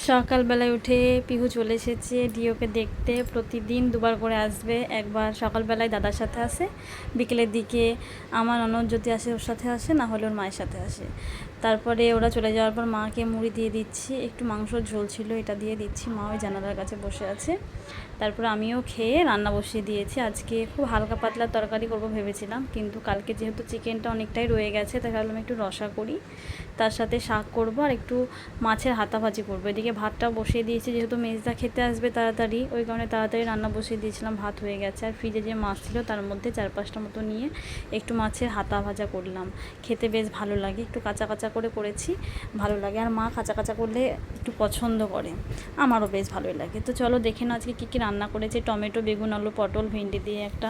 সকালবেলায় উঠে পিহু চলে এসেছে ডিওকে দেখতে। প্রতিদিন দুবার করে আসবে, একবার সকালবেলায় দাদার সাথে আসে, বিকেলের দিকে আমার ননদ যদি আসে ওর সাথে আসে, না হলে ওর মায়ের সাথে আসে। তারপরে ওরা চলে যাওয়ার পর মাকে মুড়ি দিয়ে দিচ্ছি, একটু মাংসর ঝোল ছিল এটা দিয়ে দিচ্ছি, মা ওই জানালার কাছে বসে আছে। তারপর আমিও খেয়ে রান্না বসিয়ে দিয়েছি। আজকে খুব হালকা পাতলা তরকারি করবো ভেবেছিলাম, কিন্তু কালকে যেহেতু চিকেনটা অনেকটাই রয়ে গেছে তাই ভাবলাম একটু রসা করি, তার সাথে শাক করবো আর একটু মাছের হাতা ভাজি করবো। এদিকে ভাতটা বসিয়ে দিয়েছি, যেহেতু মেজদা খেতে আসবে তাড়াতাড়ি, ওই কারণে তাড়াতাড়ি রান্না বসিয়ে দিয়েছিলাম। ভাত হয়ে গেছে, আর ফ্রিজে যে মাছ ছিল তার মধ্যে 4-5টা মতো নিয়ে একটু মাছের হাতা ভাজা করলাম। খেতে বেশ ভালো লাগে, একটু কাঁচা কাঁচা করে করেছি, ভালো লাগে। আর মা কাঁচা কাঁচা করলে একটু পছন্দ করে, আমারও বেশ ভালোই লাগে। তো চলো দেখে নাও আজকে কী কী রান্না করেছি। টমেটো, বেগুন, আলু, পটল, ভেন্ডি দিয়ে একটা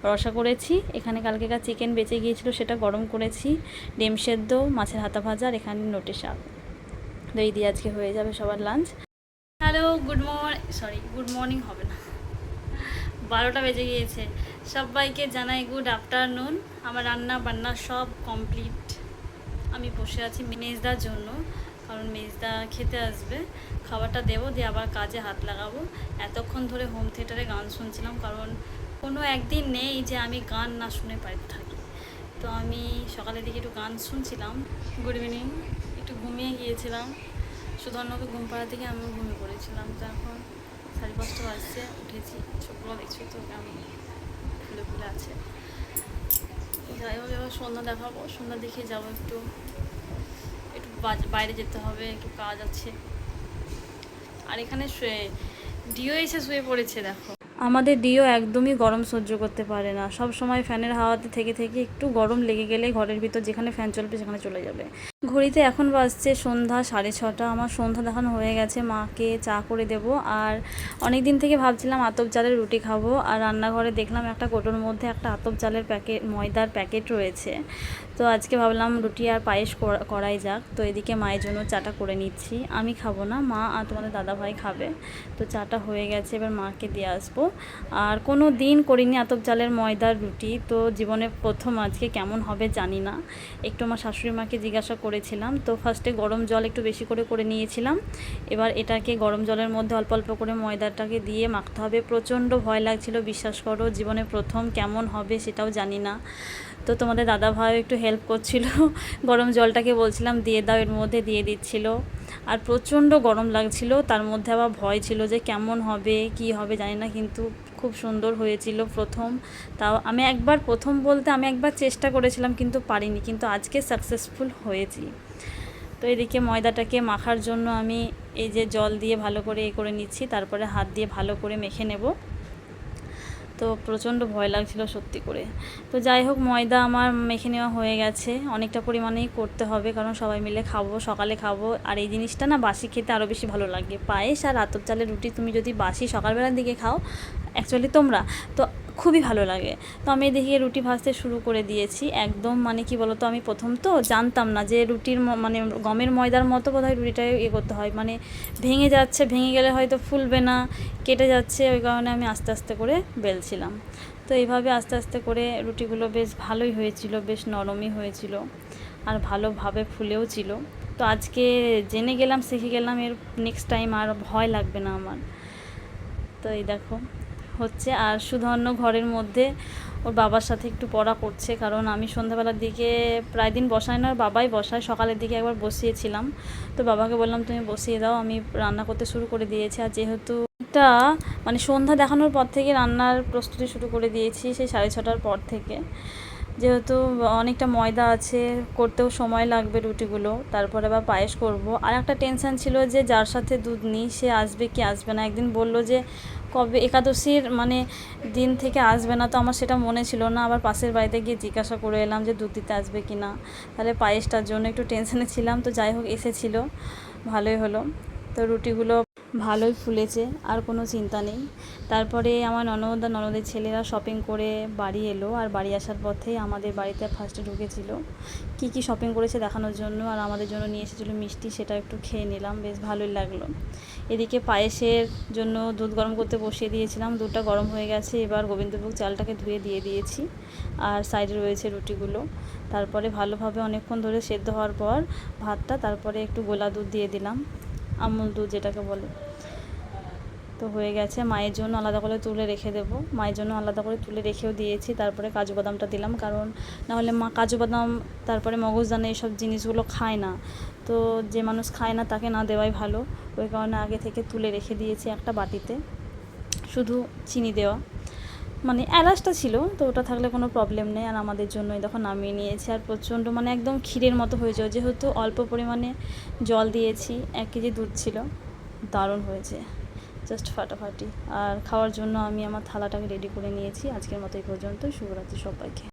রসা করেছি। এখানে কালকেকার চিকেন বেঁচে গিয়েছিল, সেটা গরম করেছি। ডিম সেদ্ধ, মাছের হাতা ভাজা, আর এখানে নোটে শাক। তো এই দিয়ে আজকে হয়ে যাবে সবার লাঞ্চ। হ্যালো, গুড মর্নিং হবে না, 12টা বেজে গিয়েছে। সবাইকে জানাই গুড আফটারনুন। আমার রান্না বান্না সব কমপ্লিট। আমি বসে আছি মেজদার জন্য, কারণ মেজদা খেতে আসবে, খাবারটা দেবো, দিয়ে আবার কাজে হাত লাগাবো। এতক্ষণ ধরে হোম থিয়েটারে গান শুনছিলাম, কারণ কোনো একদিন নেই যে আমি গান না শুনে বাড়িতে থাকি। তো আমি সকালের দিকে একটু গান শুনছিলাম। Good evening. একটু ঘুমিয়ে গিয়েছিলাম, সুধর্ণকে ঘুম পাড়া থেকে আমিও ঘুমিয়ে পড়েছিলাম। তো এখন 5:30 বাজছে, উঠেছি। চোখগুলো দেখছি তো কেমন ফুলে ফুলে আছে। যাই হোক, এবার সন্ধ্যা দেখাবো, সন্ধ্যা দেখে যাবো, একটু একটু বাইরে যেতে হবে, একটু কাজ আছে। আর এখানে ডিও এসে শুয়ে পড়েছে, দেখো। আমাদের ডিও একদমই গরম সহ্য করতে পারে না, সব সময় ফ্যানের হাওয়াতে থেকে থেকে একটু গরম লেগে গেলে ঘরের ভিতর যেখানে ফ্যান চলবে সেখানে চলে যাবে। ঘড়িতে এখন বাজছে সন্ধ্যা 6:30। আমার সন্ধ্যা দেখানো হয়ে গেছে, মাকে চা করে দেব। আর অনেক দিন থেকে ভাবছিলাম আতপ চালের রুটি খাবো, আর রান্নাঘরে দেখলাম একটা কোটোর মধ্যে একটা আতপ চালের ময়দার প্যাকেট রয়েছে। তো আজকে ভাবলাম রুটি আর পায়েস করাই যাক। তো এদিকে মায়ের জন্য চাটা করে নিচ্ছি, আমি খাবো না, মা আর তোমাদের দাদাভাই খাবে। তো চাটা হয়ে গেছে, এবার মাকে দিয়ে আসবো। আর কোনো দিন করিনি আতপ চালের ময়দার রুটি, তো জীবনে প্রথম আজকে কেমন হবে জানি না। একটু আমার শাশুড়ি মাকে জিজ্ঞাসা করেছিলাম, তো ফার্স্টে গরম জল একটু বেশি করে নিয়েছিলাম। এবার এটাকে গরম জলের মধ্যে অল্প অল্প করে ময়দাটাকে দিয়ে মাখতে হবে। প্রচণ্ড ভয় লাগছিল, বিশ্বাস করো, জীবনে প্রথম কেমন হবে সেটাও জানি না। তো তোমাদের দাদা ভাই একটু হেল্প করছিল, গরম জলটাকে বলছিলাম দিয়ে দাও, এর মধ্যে দিয়ে দিচ্ছিল। আর প্রচণ্ড গরম লাগছিল, তার মধ্যে আবার ভয় ছিল যে কেমন হবে কি হবে জানি না, কিন্তু খুব সুন্দর হয়েছিল প্রথম। তাও আমি একবার চেষ্টা করেছিলাম, কিন্তু পারিনি, কিন্তু আজকে সাকসেসফুল হয়েছি। তো এদিকে ময়দাটাকে মাখার জন্য আমি এই যে জল দিয়ে ভালো করে করে নিচ্ছি, তারপরে হাত দিয়ে ভালো করে মেখে নেব। তো প্রচণ্ড ভয় লাগছিল সত্যি করে। তো যাই হোক, ময়দা আমার মেখে নেওয়া হয়ে গেছে। অনেকটা পরিমাণেই করতে হবে, কারণ সবাই মিলে খাবো, সকালে খাবো। আর এই জিনিসটা না বাসি খেতে আরও বেশি ভালো লাগে। পায়েস আর আতপ চালের রুটি তুমি যদি বাসি সকালবেলার দিকে খাও, অ্যাকচুয়ালি তোমরা, তো খুবই ভালো লাগে। তো আমি এদিকে রুটি ভাজতে শুরু করে দিয়েছি। একদম মানে কি বলতো, আমি প্রথম তো জানতাম না যে রুটির মানে গমের ময়দার মতো বোধহয় রুটিটা করতে হয়, মানে ভেঙে যাচ্ছে, ভেঙে গেলে হয়তো ফুলবে না, কেটে যাচ্ছে, ওই কারণে আমি আস্তে আস্তে করে বেলছিলাম। তো এইভাবে আস্তে আস্তে করে রুটিগুলো বেশ ভালোই হয়েছিল, বেশ নরমই হয়েছিল, আর ভালোভাবে ফুলেও ছিল। তো আজকে জেনে গেলাম, শিখে গেলাম, এর নেক্সট টাইম আর ভয় লাগবে না আমার। তো এই দেখো হচ্ছে। আর সুধর্ণ ঘরের মধ্যে ওর বাবার সাথে একটু পড়া করছে, কারণ আমি সন্ধ্যাবেলার দিকে প্রায় দিন বসাই না, বাবাই বসায়। সকালের দিকে একবার বসিয়েছিলাম, তো বাবাকে বললাম তুমি বসিয়ে দাও, আমি রান্না করতে শুরু করে দিয়েছি। আর যেহেতু এটা মানে সন্ধ্যা দেখানোর পর থেকে রান্নার প্রস্তুতি শুরু করে দিয়েছি, সেই 6:30টার পর থেকে। যেহেতু অনেকটা ময়দা আছে, করতেও সময় লাগবে রুটিগুলো, তারপরে আবার পায়েস করব। আর একটা টেনশান ছিল যে যার সাথে দুধ নিই সে আসবে কি আসবে না। একদিন বলল যে কবে একাদশীর মানে দিন থেকে আসবে না, তো আমার সেটা মনে ছিল না। আবার পাশের বাড়িতে গিয়ে জিজ্ঞাসা করে এলাম যে দুধ দিতে আসবে কি না, তাহলে পায়েসটার জন্য একটু টেনশানে ছিলাম। তো যাই হোক, এসেছিলো, ভালোই হলো। তো রুটিগুলো ভালোই ফুলেছে, আর কোনো চিন্তা নেই। তারপরে আমার ননদের ছেলেরা শপিং করে বাড়ি এলো, আর বাড়ি আসার পথেই আমাদের বাড়িতে ফার্স্টে ঢুকেছিল কি কি শপিং করেছে দেখানোর জন্য, আর আমাদের জন্য নিয়ে এসেছিলো মিষ্টি, সেটা একটু খেয়ে নিলাম, বেশ ভালোই লাগলো। এদিকে পায়েসের জন্য দুধ গরম করতে বসিয়ে দিয়েছিলাম, দুধটা গরম হয়ে গেছে। এবার গোবিন্দভোগ চালটাকে ধুয়ে দিয়ে দিয়েছি, আর সাইডে রয়েছে রুটিগুলো। তারপরে ভালোভাবে অনেকক্ষণ ধরে সেদ্ধ হওয়ার পর ভাতটা, তারপরে একটু গোলা দুধ দিয়ে দিলাম। আমুল দুধ যেটাকে বলে। তো হয়ে গেছে, মায়ের জন্য আলাদা করে তুলে রেখে দেবো, মায়ের জন্য আলাদা করে তুলে রেখেও দিয়েছি। তারপরে কাজু বাদামটা দিলাম, কারণ নাহলে মা কাজু বাদাম তারপরে মগজদানা এইসব জিনিসগুলো খায় না, তো যে মানুষ খায় না তাকে না দেওয়াই ভালো। ওই কারণে আগে থেকে তুলে রেখে দিয়েছি একটা বাটিতে, শুধু চিনি দেওয়া, মানে এলাচটা ছিল তো ওটা থাকলে কোনো প্রবলেম নেই। আর আমাদের জন্যই দেখো নামিয়ে নিয়েছি। আর প্রচণ্ড মানে একদম ক্ষীরের মতো হয়ে যায়, যেহেতু অল্প পরিমাণে জল দিয়েছি, 1 কেজি দুধ ছিল, দারুণ হয়েছে, জাস্ট ফাটাফাটি। আর খাওয়ার জন্য আমি আমার থালাটাকে রেডি করে নিয়েছি। আজকের মতো এই পর্যন্ত, শুভরাত্রি সবাইকে।